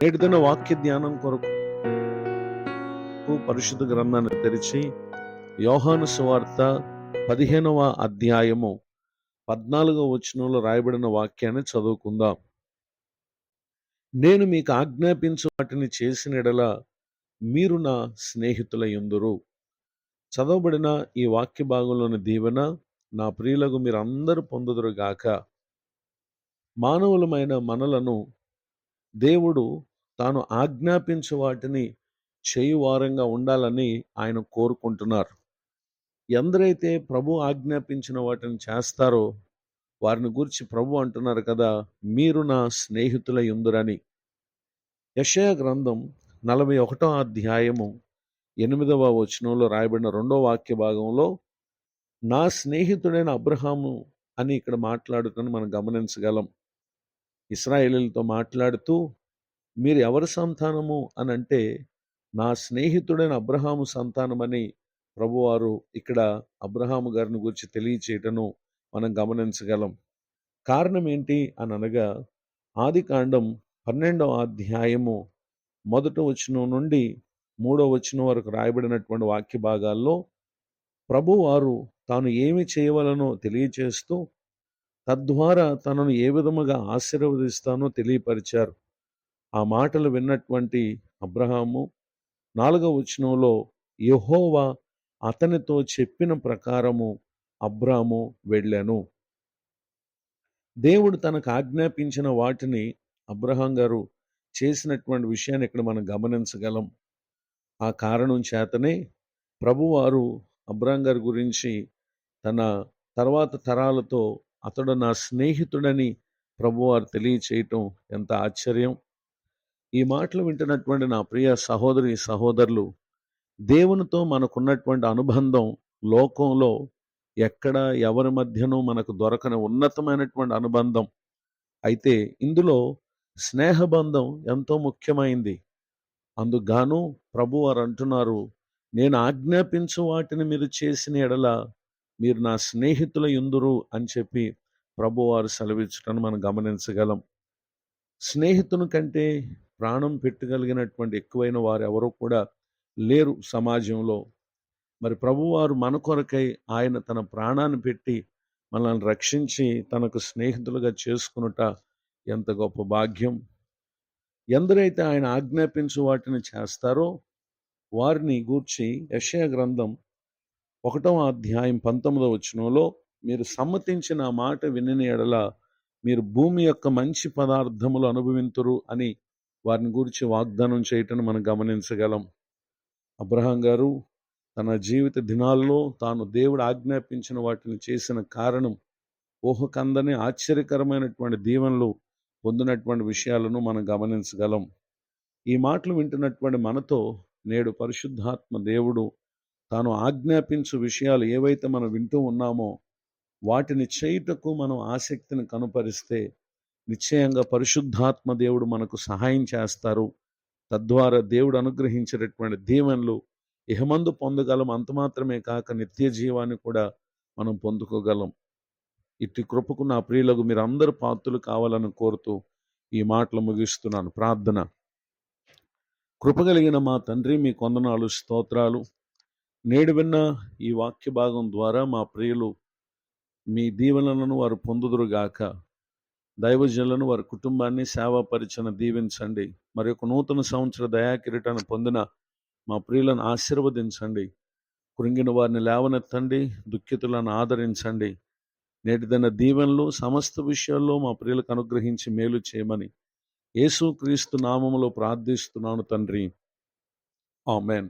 నేటిదిన వాక్య ధ్యానం కొరకు పరిశుద్ధ గ్రంథాన్ని తెరిచి యోహాను సువార్త 15వ అధ్యాయము 14వ వచనంలో రాయబడిన వాక్యాన్ని చదువుకుందాం. నేను మీకు ఆజ్ఞాపించు వాటిని చేసిన ఎడల మీరు నా స్నేహితులయ్యుందురు. చదవబడిన ఈ వాక్య భాగంలోని దీవెన నా ప్రియులకు మీరందరూ పొందుదురుగాక. మానవులమైన మనలను దేవుడు తాను ఆజ్ఞాపించు వాటిని చేయువారంగా ఉండాలని ఆయన కోరుకుంటున్నారు. ఎందరైతే ప్రభు ఆజ్ఞాపించిన వాటిని చేస్తారో వారిని గురించి ప్రభు అంటున్నారు కదా, మీరు నా స్నేహితులై ఉందురని. యెషయా గ్రంథం 41వ అధ్యాయము 8వ వచనంలో రాయబడిన 2వ వాక్య భాగంలో నా స్నేహితుడైన అబ్రహాము అని ఇక్కడ మాట్లాడుతున్న మనం గమనించగలం. ఇశ్రాయేలీయులతో మాట్లాడుతూ మీరు ఎవరి సంతానము అని అంటే నా స్నేహితుడైన అబ్రహాము సంతానమని ప్రభువారు ఇక్కడ అబ్రహాము గారిని గురించి తెలియచేయటను మనం గమనించగలం. కారణం ఏంటి అని అనగా ఆదికాండం 12వ అధ్యాయము 1వ వచనం నుండి 3వ వచనం వరకు రాయబడినటువంటి వాక్య భాగాల్లో ప్రభువారు తాను ఏమి చేయవలనో తెలియచేస్తూ తద్వారా తనను ఏ విధముగా ఆశీర్వదిస్తానో తెలియపరిచారు. ఆ మాటలు విన్నటువంటి అబ్రహాము 4వ వచనంలో యెహోవా అతనితో చెప్పిన ప్రకారము అబ్రాము వెళ్ళాను. దేవుడు తనకు ఆజ్ఞాపించిన వాటిని అబ్రహాం గారు చేసినటువంటి విషయాన్ని ఇక్కడ మనం గమనించగలం. ఆ కారణం చేతనే ప్రభువారు అబ్రహాం గారి గురించి తన తర్వాత తరాలతో అతడు నా స్నేహితుడని ప్రభువారు తెలియచేయటం ఎంత ఆశ్చర్యం. ఈ మాటలు వింటున్నటువంటి నా ప్రియ సహోదరి సహోదరులు, దేవునితో మనకున్నటువంటి అనుబంధం లోకంలో ఎక్కడ ఎవరి మధ్యనూ మనకు దొరకని ఉన్నతమైనటువంటి అనుబంధం. అయితే ఇందులో స్నేహబంధం ఎంతో ముఖ్యమైంది. అందుగాను ప్రభువారు అంటున్నారు, నేను ఆజ్ఞాపించు వాటిని మీరు చేసిన ఎడల మీరు నా స్నేహితుల యుందురు అని చెప్పి ప్రభువారు సెలవిచ్చటను మనం గమనించగలం. స్నేహితుని కంటే ప్రాణం పెట్టగలిగినటువంటి ఎక్కువైన వారు ఎవరూ కూడా లేరు సమాజంలో. మరి ప్రభువారు మన కొరకై ఆయన తన ప్రాణాన్ని పెట్టి మనల్ని రక్షించి తనకు స్నేహితులుగా చేసుకునుట ఎంత గొప్ప భాగ్యం. ఎందరైతే ఆయన ఆజ్ఞాపించు వాటిని చేస్తారో వారిని గూర్చి యెషయా గ్రంథం 1వ అధ్యాయం 19వ వచనంలో మీరు సమ్మతించిన మాట వినిన ఎడల మీరు భూమి యొక్క మంచి పదార్థములు అనుభవింతురు అని వారిని గురించి వాగ్దానం చేయటం మనం గమనించగలం. అబ్రహాం గారు తన జీవిత దినాల్లో తాను దేవుడు ఆజ్ఞాపించిన వాటిని చేసిన కారణం ఊహకందని ఆశ్చర్యకరమైనటువంటి దీవెనలు పొందినటువంటి విషయాలను మనం గమనించగలం. ఈ మాటలు వింటున్నటువంటి మనతో నేడు పరిశుద్ధాత్మ దేవుడు తాను ఆజ్ఞాపించు విషయాలు ఏవైతే మనం వింటూ ఉన్నామో వాటిని చేయుటకు మనం ఆసక్తిని కనుపరిస్తే నిశ్చయంగా పరిశుద్ధాత్మ దేవుడు మనకు సహాయం చేస్తారు. తద్వారా దేవుడు అనుగ్రహించేటటువంటి దీవెనలు ఇహమందు పొందగలం. అంత మాత్రమే కాక నిత్య జీవాన్ని కూడా మనం పొందుకోగలం. ఇట్టి కృపకు నా ప్రియులకు మీరు అందరూ పాత్రులు కావాలని కోరుతూ ఈ మాటలు ముగిస్తున్నాను. ప్రార్థన. కృపగలిగిన మా తండ్రి, మీ కొందనాలు, స్తోత్రాలు. నేడు విన్న ఈ వాక్య భాగం ద్వారా మా ప్రియులు మీ దీవెనలను వారు పొందుదురుగాక. దైవజనులను వారి కుటుంబాన్ని సేవా పరిచయను దీవించండి. మరి ఒక నూతన సంవత్సర దయాకిరీటాన్ని పొందిన మా ప్రియులను ఆశీర్వదించండి. కృంగిన వారిని లేవనెత్తండి, దుఃఖితులను ఆదరించండి. నేటిదైన దీవెనలు సమస్త విషయాల్లో మా ప్రియులకు అనుగ్రహించి మేలు చేయమని యేసుక్రీస్తు నామములో ప్రార్థిస్తున్నాను తండ్రి. ఆమేన్.